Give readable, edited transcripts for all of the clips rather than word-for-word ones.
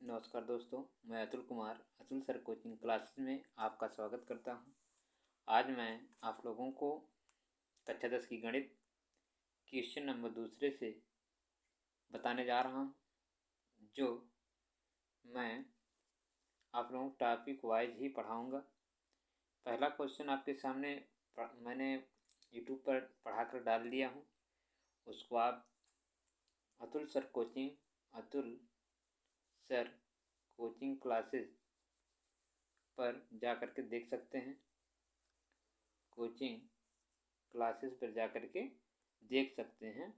नमस्कार दोस्तों, मैं Atul Kumar Atul sir coaching classes में आपका स्वागत करता हूं। आज मैं आप लोगों को कक्षा 10 की गणित क्वेश्चन नंबर दूसरे से बताने जा रहा हूं, जो मैं आप लोगों को टॉपिक वाइज ही पढ़ाऊंगा। पहला क्वेश्चन आपके सामने मैंने यूट्यूब पर पढ़ाकर डाल दिया हूं, उसको आप अतुल सर कोचिंग क्लासेस पर जा कर के देख सकते हैं। कोचिंग क्लासेस पर जा कर के देख सकते हैं।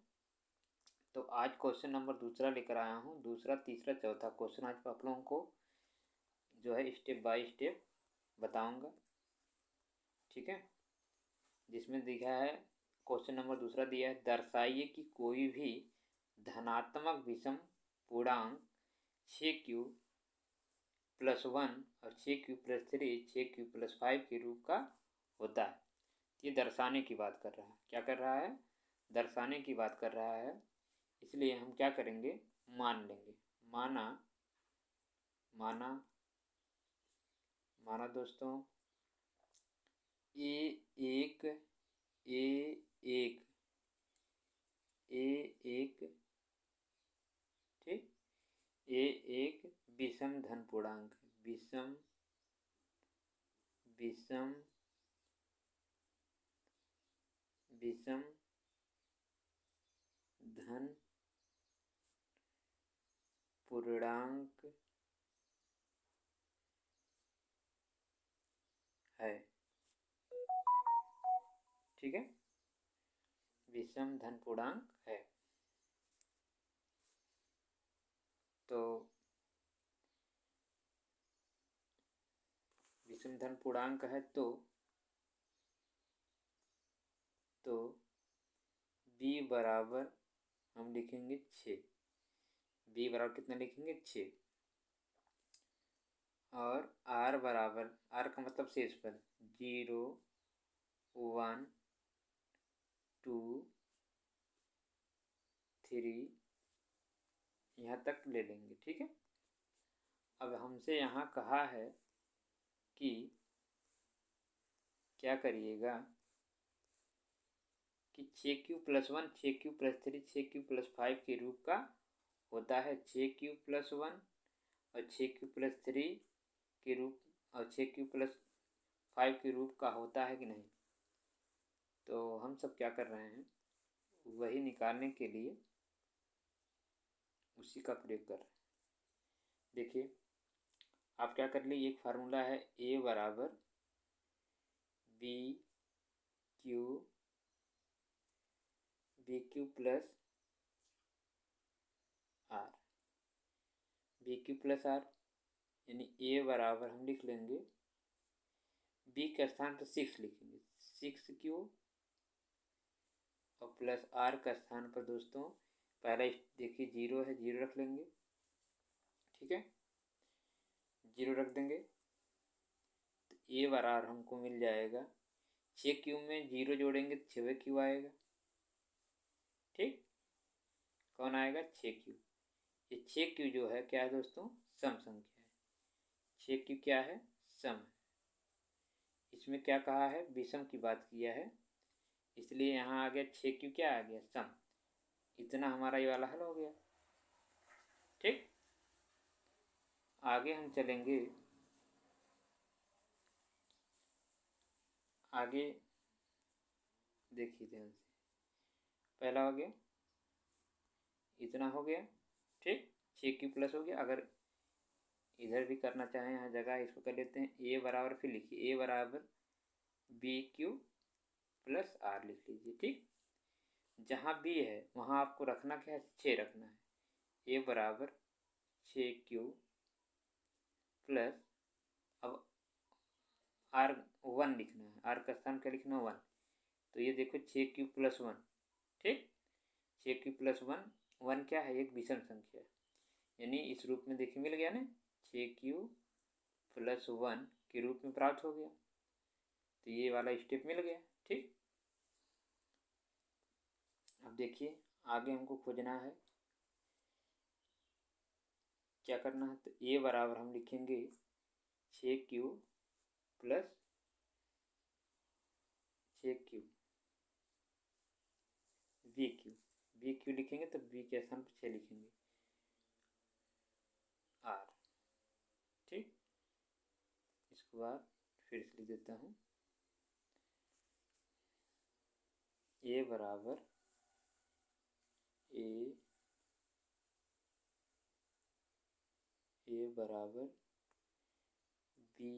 तो आज क्वेश्चन नंबर दूसरा लेकर आया हूँ। दूसरा, तीसरा, चौथा क्वेश्चन आज आप लोगों को जो है स्टेप बाय स्टेप बताऊंगा, ठीक है। जिसमें दिखा है, क्वेश्चन नंबर दूसरा दिया है, दर्शाइए कि कोई भी धनात्मक विषम पूर्णांक 6q + 1 और 6q + 3 6q + 5 के रूप का होता है। ये दर्शाने की बात कर रहा है। क्या कर रहा है? दर्शाने की बात कर रहा है। इसलिए हम क्या करेंगे? मान लेंगे। माना दोस्तों, ए1 ठीक, ए1 विषम धन पूर्णांक, विषम धन पूर्णांक है, ठीक है। विषम धन पूर्णांक है। तो विषम धन पूर्णांक है तो b बराबर हम लिखेंगे 6। b बराबर कितना लिखेंगे? 6। और r बराबर, r का मतलब शेष पद, 0 1 2 3 यहाँ तक ले लेंगे, ठीक है। अब हमसे यहाँ कहा है कि क्या करिएगा कि 6q + 1 6q + 3 6q + 5 के रूप का होता है। 6q + 1 और 6q + 3 के रूप और 6q + 5 के रूप का होता है कि नहीं। तो हम सब क्या कर रहे हैं, वही निकालने के लिए उसी का प्रयोग कर रहे हैं। देखिए, आप क्या कर लीजिए, एक फार्मूला है, a बराबर bq + r, bq + r, यानी a बराबर हम लिख लेंगे, b के स्थान पर 6 लिखेंगे, 6q, और प्लस r का स्थान पर दोस्तों पहला देखिए 0 है, 0 रख लेंगे, ठीक है। 0 रख देंगे तो a बराबर हमको मिल जाएगा, 6q में 0 जोड़ेंगे तो 6q आएगा, ठीक। कौन आएगा? 6q। ये 6q जो है क्या है दोस्तों? सम संख्या है। 6q क्या है? सम है। इसमें क्या कहा है? विषम की बात किया है, इसलिए यहाँ आ गया 6q क्या आ गया? सम। इतना हमारा ये वाला हल हो गया, ठीक। आगे हम चलेंगे, आगे देखिए ध्यान से। पहला हो गया, इतना हो गया, ठीक। 6q प्लस हो गया। अगर इधर भी करना चाहें, यहाँ जगह इसको कर लेते हैं, a बराबर, फिर लिखिए a बराबर bq + r लिख लीजिए, ठीक। जहाँ b है वहाँ आपको रखना क्या है? 6 रखना है। a बराबर 6q प्लस, अब r1 लिखना है, r का स्थान क्या लिखना है? 1। तो ये देखो 6q + 1, ठीक। 6q + 1, 1 क्या है? एक विषम संख्या है, यानी इस रूप में देखिए मिल गया ना, 6q + 1 के रूप में प्राप्त हो गया। तो ये वाला स्टेप मिल गया, ठीक। अब देखिए आगे हमको खोजना है क्या करना है, तो ए बराबर हम लिखेंगे 6Q plus 6Q we Q लिखेंगे तो बी के स्थान पर 6 लिखेंगे आर। ठीक, इसको बाद फिर से लिख देता हूँ, ए बराबर बी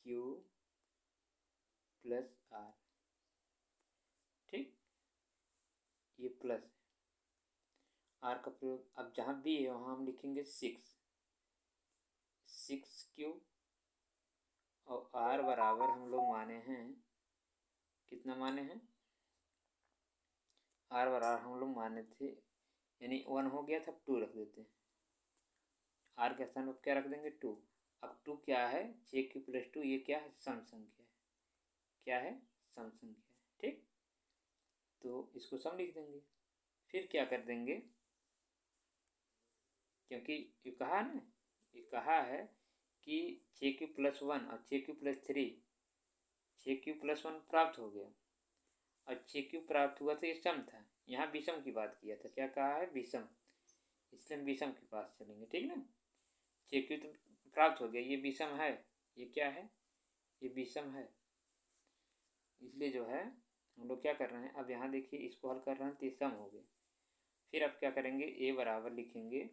क्यू प्लस आर। ठीक, ये प्लस है, आर का प्रयोग अब जहाँ बी है वहाँ हम लिखेंगे 6Q और आर बराबर हम लोग माने हैं, कितना माने हैं, आर बराबर हम लोग माने थे, यानी 1 हो गया था, 2 रख देते हैं, आर के स्थान पर क्या रख देंगे 2। अब 2 क्या है, 6Q प्लस 2, ये क्या है, सम संख्या है, क्या है, सम संख्या है। ठीक, तो इसको सम लिख देंगे, फिर क्या कर देंगे, क्योंकि ये कहा ना, ये कहा है कि 6Q प्लस 1 और 6Q प्लस 3, 6Q प्लस 1 प्राप्त हो गया और 6Q प्राप्त हुआ तो ये सम था, यहाँ विषम की बात किया था, क्या कहा है, विषम, इसलिए हम विषम के पास चलेंगे। ठीक ना, 6Q तो प्राप्त हो गया, ये विषम है, ये क्या है, ये विषम है, इसलिए जो है हम लोग क्या कर रहे हैं, अब यहाँ देखिए इसको हल कर रहे हैं तो ये सम हो गया। फिर अब क्या करेंगे, ए बराबर लिखेंगे,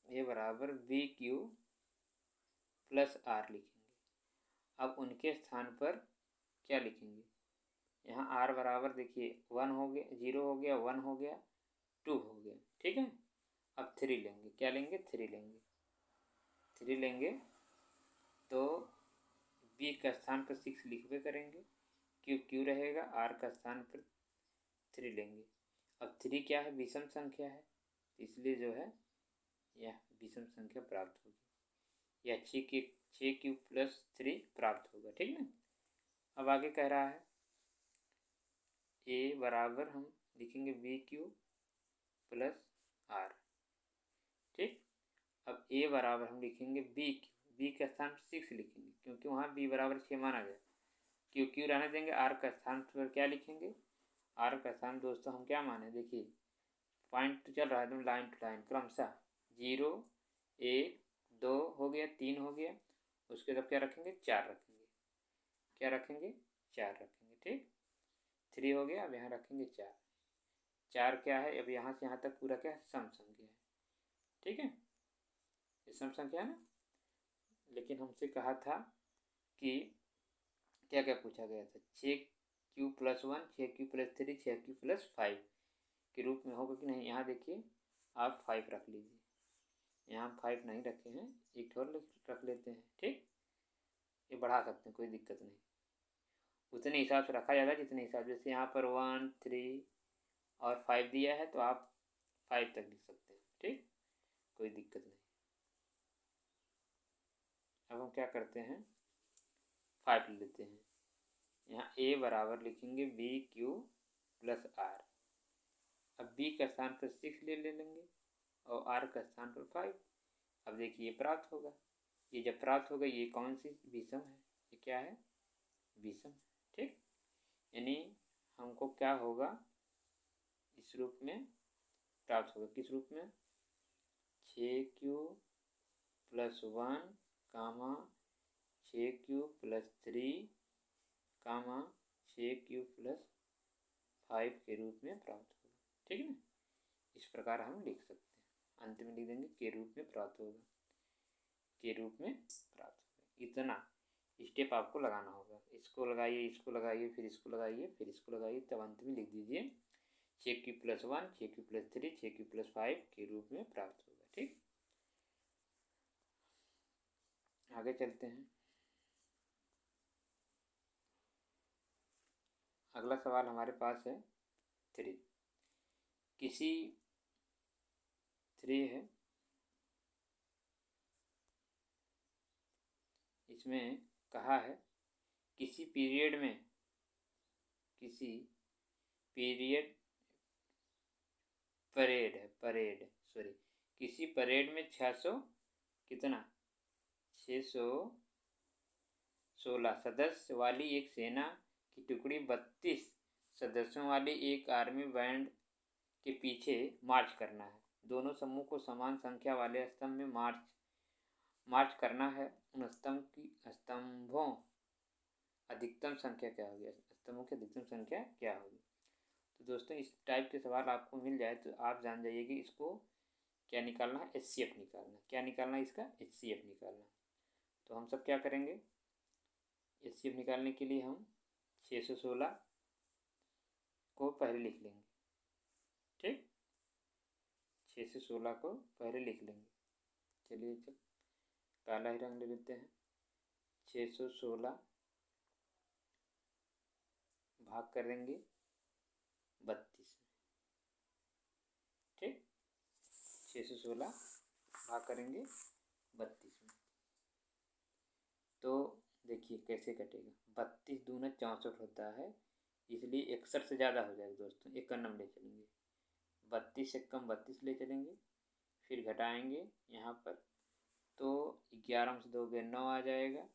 ए बराबर बी क्यू प्लस आर लिखेंगे। अब उनके स्थान पर क्या लिखेंगे, यहाँ आर बराबर देखिए 1 हो गया, 0 हो गया, 1 हो गया, 2 हो गया। ठीक है, अब 3 लेंगे, क्या लेंगे, 3 लेंगे, 3 लेंगे तो बी का स्थान पर 6 लिखवे करेंगे, क्यू रहेगा, आर का स्थान पर 3 लेंगे। अब 3 क्या है, विषम संख्या है, इसलिए जो है यह विषम संख्या प्राप्त होगी, या 6Q प्लस 3 प्राप्त होगा। ठीक ना, अब आगे कह रहा है ए बराबर हम लिखेंगे बी क्यू प्लस आर। ठीक, अब ए बराबर हम लिखेंगे बी क्यू, बी का स्थान पर 6 लिखेंगे क्योंकि वहाँ बी बराबर 6 माना गया, क्यू रहने देंगे, आर का स्थान पर क्या लिखेंगे, आर का स्थान दोस्तों हम क्या माने, देखिए पॉइंट चल रहा है एकदम लाइन टू लाइन क्रमशः, 0 1 2 हो गया, 3 हो गया, उसके बाद क्या रखेंगे, 4 रखेंगे, क्या रखेंगे, 4 रखेंगे। ठीक, 3 हो गया, अब यहाँ रखेंगे 4, 4 क्या है, अब यहाँ से यहाँ तक पूरा क्या है, सम संख्या है। ठीक है, ये सम संख्या है ना, लेकिन हमसे कहा था कि क्या क्या पूछा गया था, 6Q plus 1, 6Q plus 3, 6Q plus 5 के रूप में होगा कि नहीं। यहाँ देखिए आप 5 रख लीजिए, यहाँ 5 नहीं रखे हैं, एक और रख लेते हैं। ठीक, ये बढ़ा सकते हैं, कोई दिक्कत नहीं, उतने हिसाब से रखा जाएगा जितने हिसाब, जैसे यहाँ पर 1 3 और 5 दिया है तो आप 5 तक लिख सकते हैं। ठीक, कोई दिक्कत नहीं। अब हम क्या करते हैं, 5 ले लेते हैं, यहाँ ए बराबर लिखेंगे बी क्यू प्लस आर। अब बी का स्थान पर 6 ले लेंगे और आर का स्थान पर 5। अब देखिए ये प्राप्त होगा, ये जब प्राप्त होगा ये कौन सी विषम है, ये क्या है, विषम। ठीक, यानी हमको क्या होगा, इस रूप में प्राप्त होगा, किस रूप में, 6Q प्लस 1 कामा 6Q प्लस 3 कामा 6Q प्लस 5 के रूप में प्राप्त होगा। ठीक है ना, इस प्रकार हम लिख सकते हैं, अंत में लिख देंगे के रूप में प्राप्त होगा, के रूप में प्राप्त होगा। इतना स्टेप आपको लगाना होगा, इसको लगाइए, इसको लगाइए, फिर इसको लगाइए, फिर इसको लगाइए, तब अंत में लिख दीजिए 6Q plus 1, 6Q plus 3, 6Q plus 5 के रूप में प्राप्त होगा। ठीक, आगे चलते हैं। अगला सवाल हमारे पास है 3, किसी 3 है, इसमें कहा है किसी पीरियड में, किसी पीरियड परेड है, परेड सॉरी किसी परेड में 600 कितना 616 सदस्य वाली एक सेना की टुकड़ी 32 सदस्यों वाले एक आर्मी बैंड के पीछे मार्च करना है। दोनों समूह को समान संख्या वाले स्तंभ में मार्च करना है। उन स्तंभों अधिकतम संख्या क्या होगी? स्तंभों की अधिकतम संख्या क्या होगी? तो दोस्तों इस टाइप के सवाल आपको मिल जाए तो आप जान जाइए कि इसको क्या निकालना है, HCF निकालना। क्या निकालना है इसका? HCF निकालना। तो हम सब क्या करेंगे? HCF निकालने के लिए हम 616 को पहले लिख लेंगे। ठीक, 616 को पहले लिख लेंगे। चलिए चल काला ही रंग ले लेते हैं। 616 भाग करेंगे 32 में। ठीक, 616 भाग करेंगे 32 में। तो देखिए कैसे कटेगा। 32 दूना 64 होता है, इसलिए 61 से ज़्यादा हो जाएगा दोस्तों। 51 ले चलेंगे। 32 से कम 32 ले चलेंगे, फिर घटाएंगे यहाँ पर, तो 11 में से 2 गए 9 आ जाएगा।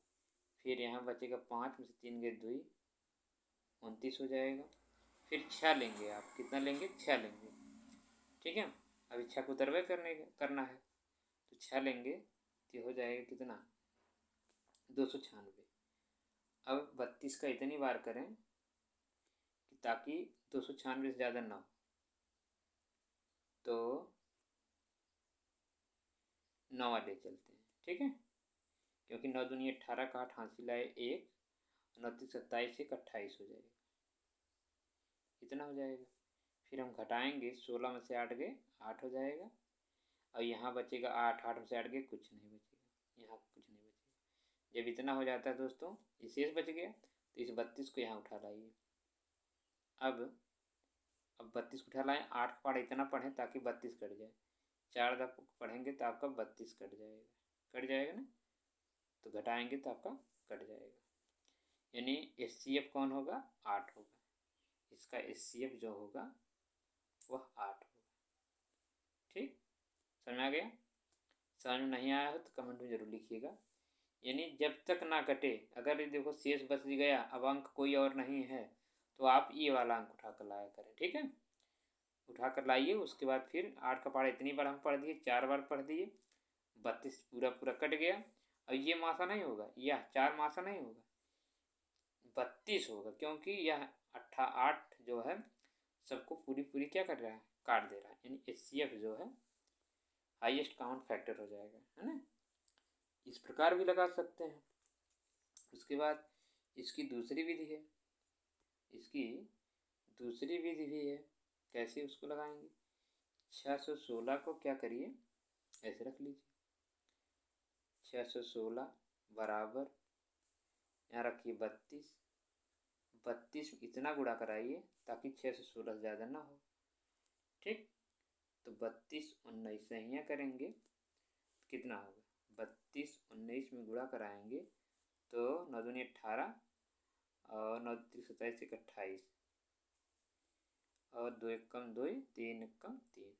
फिर यहाँ बचेगा 5 में से 3 गए 2 29 हो जाएगा। फिर 6 लेंगे। आप कितना लेंगे? 6 लेंगे। ठीक है, अब 6 को उतरवे करना है, तो 6 लेंगे तो हो जाएगा कितना? 296। अब 32 का इतनी बार करें कि ताकि 296 से ज़्यादा ना हो। तो 9 ले चलते हैं। ठीक है, क्योंकि 9 दूनी 18 का 8 हासिल लाए 1, 9 27 1 28 हो जाएगा। इतना हो जाएगा। फिर हम घटाएंगे, 16 में से 8 गए 8 हो जाएगा। और यहाँ बचेगा 8, 8 में से 8 गए कुछ नहीं बचेगा, यहाँ कुछ नहीं बचेगा। जब इतना हो जाता है दोस्तों, ये शेष बच गया, तो इस 32 को यहाँ उठा लाइए। अब 32 को उठा लाएँ। 8 का पढ़ा इतना पढ़ें ताकि 32 कट जाए। 4 दफ़ा पढ़ेंगे तो आपका 32 कट जाएगा ना। तो घटाएंगे तो आपका कट जाएगा, यानी HCF कौन होगा? 8 होगा। इसका HCF जो होगा वह 8 होगा। ठीक, समझ आ गया? समझ में नहीं आया हो तो कमेंट में ज़रूर लिखिएगा। यानी जब तक ना कटे, अगर देखो शेष बच गया, अब अंक कोई और नहीं है, तो आप ये वाला अंक उठा कर लाया करें। ठीक है, उठा कर लाइए। उसके बाद फिर 8 का पहाड़ा इतनी बार हम पढ़ दिए, 4 बार पढ़ दिए, 32 पूरा कट गया। और ये मासा नहीं होगा, यह 4 मासा नहीं होगा, 32 होगा, क्योंकि यह 8 जो है सबको पूरी क्या कर रहा है? काट दे रहा है। यानी HCF जो है हाईएस्ट कॉमन फैक्टर हो जाएगा, है ना। इस प्रकार भी लगा सकते हैं। उसके बाद इसकी दूसरी विधि है, कैसे उसको लगाएंगे? 616 को क्या करिए, ऐसे रख लीजिए। 616 बराबर यहाँ रखिए 32 इतना गुणा कराइए ताकि 616 से ज़्यादा ना हो। ठीक, तो 32 19 से यहाँ करेंगे कितना होगा? 32 19 में गुणा कराएंगे तो 9 दूनी 18 और 9 27 1 28 और 2 1 कम 2 3 1 कम 3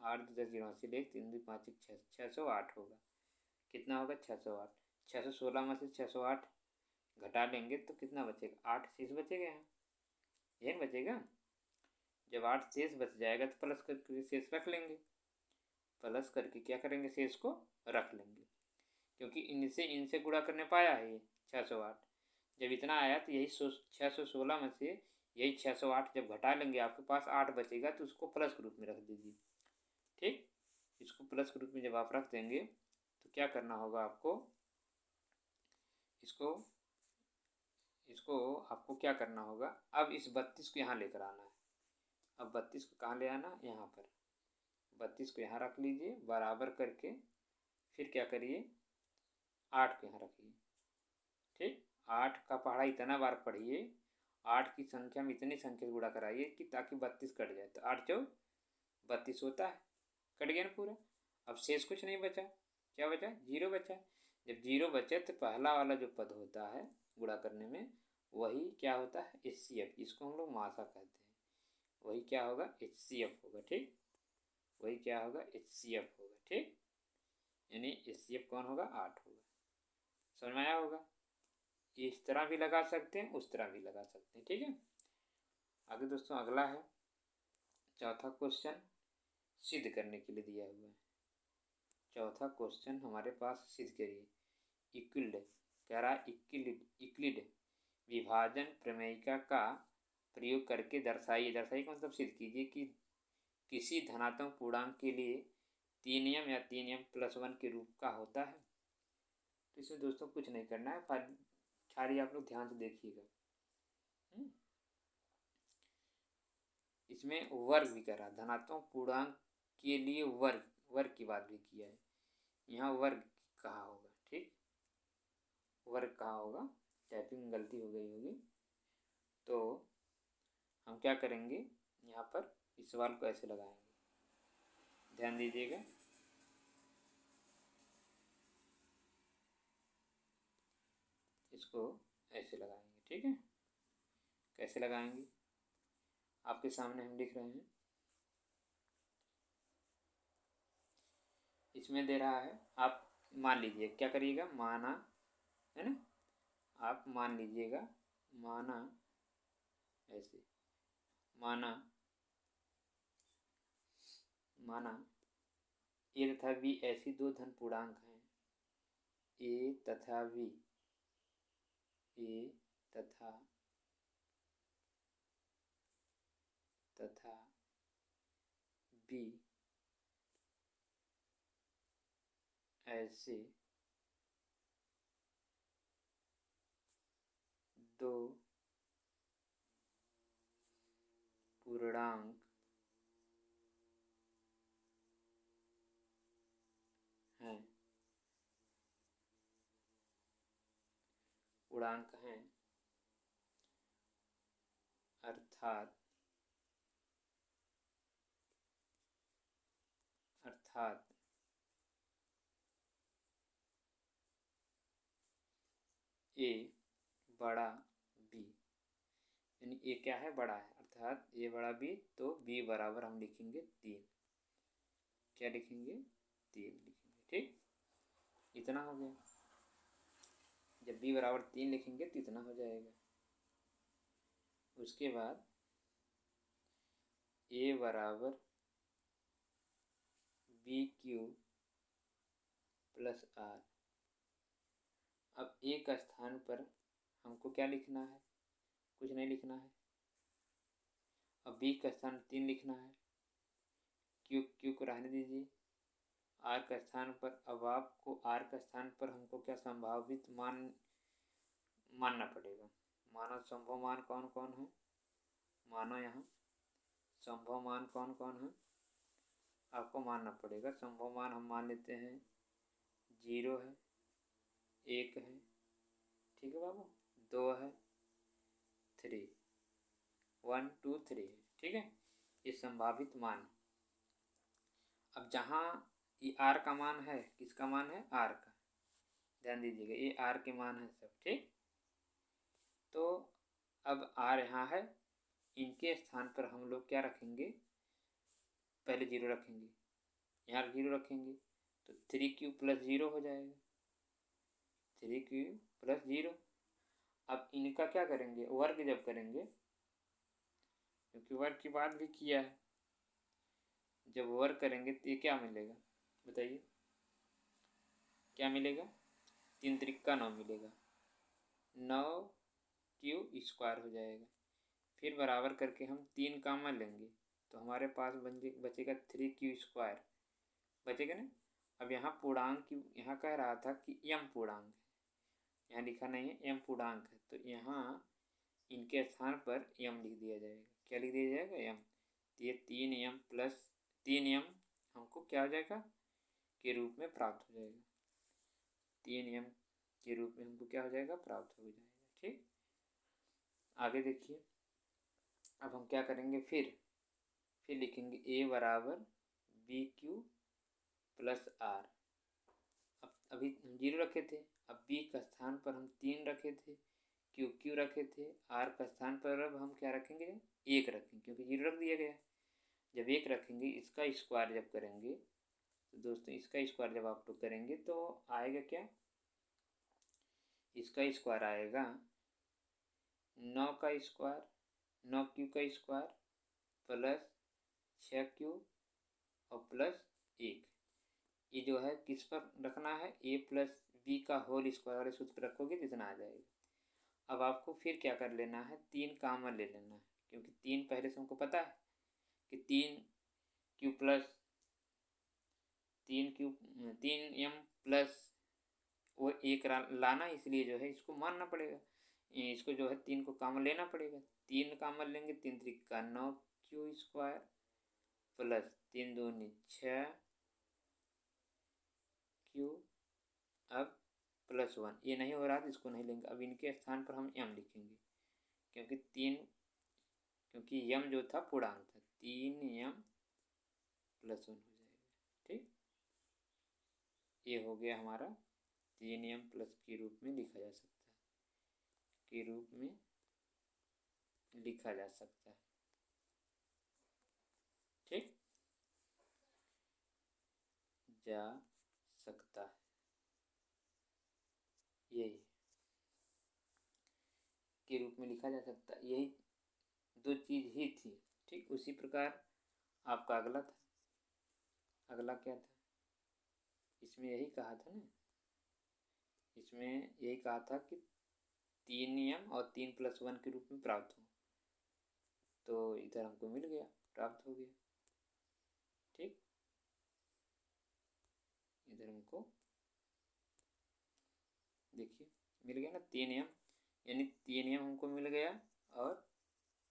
8 10 0 से 1 3 2 5 1 608 होगा। कितना होगा? 608। 616 में से 608 घटा लेंगे तो कितना बचेगा? 8 शेष बचेगा। यहाँ यही बचेगा। जब 8 शेष बच जाएगा तो प्लस करके शेष रख लेंगे। प्लस करके क्या करेंगे? शेष को रख लेंगे, क्योंकि इनसे गुणा करने पाया है ये 608। जब इतना आया तो यही 616 में से यही 608 जब घटा लेंगे आपके पास 8 बचेगा, तो उसको प्लस के रूप में रख दीजिए। ठीक, इसको प्लस के रूप में जब आप रख देंगे तो क्या करना होगा आपको? इसको आपको क्या करना होगा? अब इस 32 को यहाँ लेकर आना है। अब 32 को कहाँ ले आना? यहाँ पर। 32 को यहाँ रख लीजिए बराबर करके, फिर क्या करिए? 8 को यहाँ रखिए। ठीक, 8 का पहाड़ा इतना बार पढ़िए, 8 की संख्या में इतनी संख्या से गुणा कराइए कि ताकि 32 कट जाए। तो 8 चौक 32 होता है, कट गया ना पूरा। अब शेष कुछ नहीं बचा। क्या बचा? 0 बचा। जब 0 बचे तो पहला वाला जो पद होता है गुणा करने में, वही क्या होता है? HCF। इसको हम लोग मासा कहते हैं। वही क्या होगा? HCF होगा। ठीक, वही क्या होगा, HCF होगा। ठीक, यानी HCF कौन होगा, 8 होगा। समझ में आया होगा। इस तरह भी लगा सकते हैं, उस तरह भी लगा सकते हैं। ठीक है, आगे दोस्तों अगला है चौथा क्वेश्चन, सिद्ध करने के लिए दिया हुआ है। चौथा क्वेश्चन हमारे पास, सिद्ध करिए। यूक्लिड कह रहा है, यूक्लिड विभाजन प्रमेयिका का प्रयोग करके दर्शाइए का मतलब सिद्ध कीजिए कि किसी धनात्मक पूर्णांक के लिए 3m या 3m+1 के रूप का होता है। तो इसमें दोस्तों कुछ नहीं करना है, खाली आप लोग ध्यान से देखिएगा। इसमें वर्ग भी करा, धनात्मक पूर्णांक के लिए वर्ग की बात भी किया है। यहाँ वर्ग कहाँ होगा, ठीक, वर्ग कहाँ होगा, टाइपिंग गलती हो गई होगी। तो हम क्या करेंगे, यहाँ पर इस सवाल को ऐसे लगाएंगे, ध्यान दीजिएगा। इसको ऐसे लगाएंगे, ठीक है। कैसे लगाएंगे, आपके सामने हम लिख रहे हैं। इसमें दे रहा है, आप मान लीजिए, क्या करिएगा, माना, है ना, आप मान लीजिएगा, माना ऐसे, माना ए तथा बी ऐसी दो धन पूर्णांक हैं, ए तथा बी, ए तथा बी ऐसे दो पूर्णांक हैं, अर्थात ए बड़ा बी, यानी ए क्या है, बड़ा है, अर्थात ए बड़ा बी, तो बी बराबर हम लिखेंगे 3। क्या लिखेंगे, 3 लिखेंगे। ठीक, इतना हो गया। जब बी बराबर 3 लिखेंगे तो इतना हो जाएगा। उसके बाद ए बराबर BQ + R। अब ए का स्थान पर हमको क्या लिखना है, कुछ नहीं लिखना है। अब बी का स्थान 3 लिखना है, क्यू को रहने दीजिए। आर का स्थान पर, अब आपको आर का स्थान पर हमको क्या संभावित मान मानना पड़ेगा। मानो संभव मान कौन कौन है, मानो यहाँ संभव मान कौन कौन है, आपको मानना पड़ेगा। संभव मान हम मान लेते हैं 0 है, 1 है, ठीक है बाबू, 2 है, 3, 1 2 3 है, ठीक है, ये संभावित मान। अब जहाँ ये आर का मान है, किसका मान है, आर का, ध्यान दीजिएगा, ये आर के मान है सब। ठीक, तो अब आर यहाँ है, इनके स्थान पर हम लोग क्या रखेंगे, पहले 0 रखेंगे, यहाँ 0 रखेंगे, तो 3Q + 0 हो जाएगा, 3Q + 0। अब इनका क्या करेंगे, वर्ग जब करेंगे, क्योंकि वर्ग की बात भी किया है, जब वर्ग करेंगे तो ये क्या मिलेगा, बताइए क्या मिलेगा, 3 त्रिका 9 मिलेगा, 9Q² हो जाएगा। फिर बराबर करके हम 3 कॉमन लेंगे तो हमारे पास बचेगा 3Q² बचेगा ना। अब यहाँ पूर्णांक की, यहाँ कह रहा था कि m पूर्णांक है, यहाँ लिखा नहीं है, m पूर्णांक है, तो यहाँ इनके स्थान पर m लिख दिया जाएगा। क्या लिख दिया जाएगा, m। तो ये 3m + 3m हमको क्या हो जाएगा, के रूप में प्राप्त हो जाएगा, 3m के रूप में हमको क्या हो जाएगा, प्राप्त हो जाएगा। ठीक, आगे देखिए। अब हम क्या करेंगे, फिर लिखेंगे a बराबर BQ + R। अब अभी हम 0 रखे थे, अब b का स्थान पर हम 3 रखे थे, Q रखे थे, R का स्थान पर अब हम क्या रखेंगे, 1 रखेंगे, क्योंकि 0 रख दिया गया। जब 1 रखेंगे, इसका स्क्वायर जब करेंगे तो दोस्तों इसका स्क्वायर जब आप लोग करेंगे तो आएगा क्या, इसका स्क्वायर आएगा 9 का स्क्वायर, 9 क्यू का स्क्वायर प्लस 6 क्यू और प्लस 1। ये जो है किस पर रखना है, ए प्लस बी का होल स्क्वायर वाले सूत्र पर रखोगे तो इतना आ जाएगा। अब आपको फिर क्या कर लेना है, 3 कॉमन ले लेना है, क्योंकि 3 पहले से हमको पता है कि 3 एम प्लस वो 1 लाना, इसलिए जो है इसको मानना पड़ेगा, इसको जो है 3 को कॉमन लेना पड़ेगा। 3 कॉमन लेंगे, 3 त्रिका 9 क्यू स्क्वायर प्लस 3 दूनी 6 क्यू, अब प्लस 1। ये नहीं हो रहा तो इसको नहीं लेंगे, अब इनके स्थान पर हम m लिखेंगे, क्योंकि m जो था पूर्णांक था, 3m प्लस 1 हो जाएगा। ठीक, ये हो गया हमारा 3m प्लस के रूप में लिखा जा सकता है, के रूप में लिखा जा सकता है। ठीक, जा सकता है, यही के रूप में लिखा जा सकता है, यही 2 चीज़ ही थी। ठीक, उसी प्रकार आपका अगला था, अगला क्या था, इसमें यही कहा था ना, इसमें यही कहा था कि 3m और 3 + 1 के रूप में प्राप्त हो, तो इधर हमको मिल गया, प्राप्त हो गया। ठीक, इधर हमको देखिए मिल गया ना 3m, यानी 3m हमको मिल गया और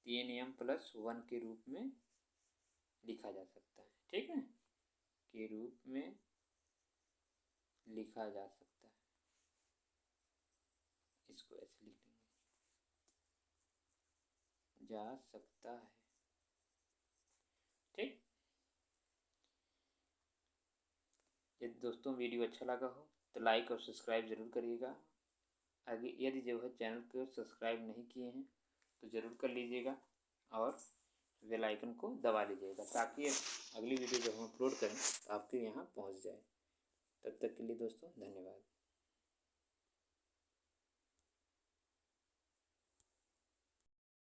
3m + 1 के रूप में लिखा जा सकता है। ठीक है, के रूप में लिखा जा सकता है, इसको ऐसे लिख लेंगे, जा सकता है। ठीक, यदि दोस्तों वीडियो अच्छा लगा हो तो लाइक और सब्सक्राइब ज़रूर करिएगा। आगे यदि जो है चैनल को सब्सक्राइब नहीं किए हैं तो ज़रूर कर लीजिएगा और बेल आइकन को दबा लीजिएगा, ताकि अगली वीडियो जब हम अपलोड करें तो आपके यहाँ पहुँच जाए। तब तक के लिए दोस्तों धन्यवाद।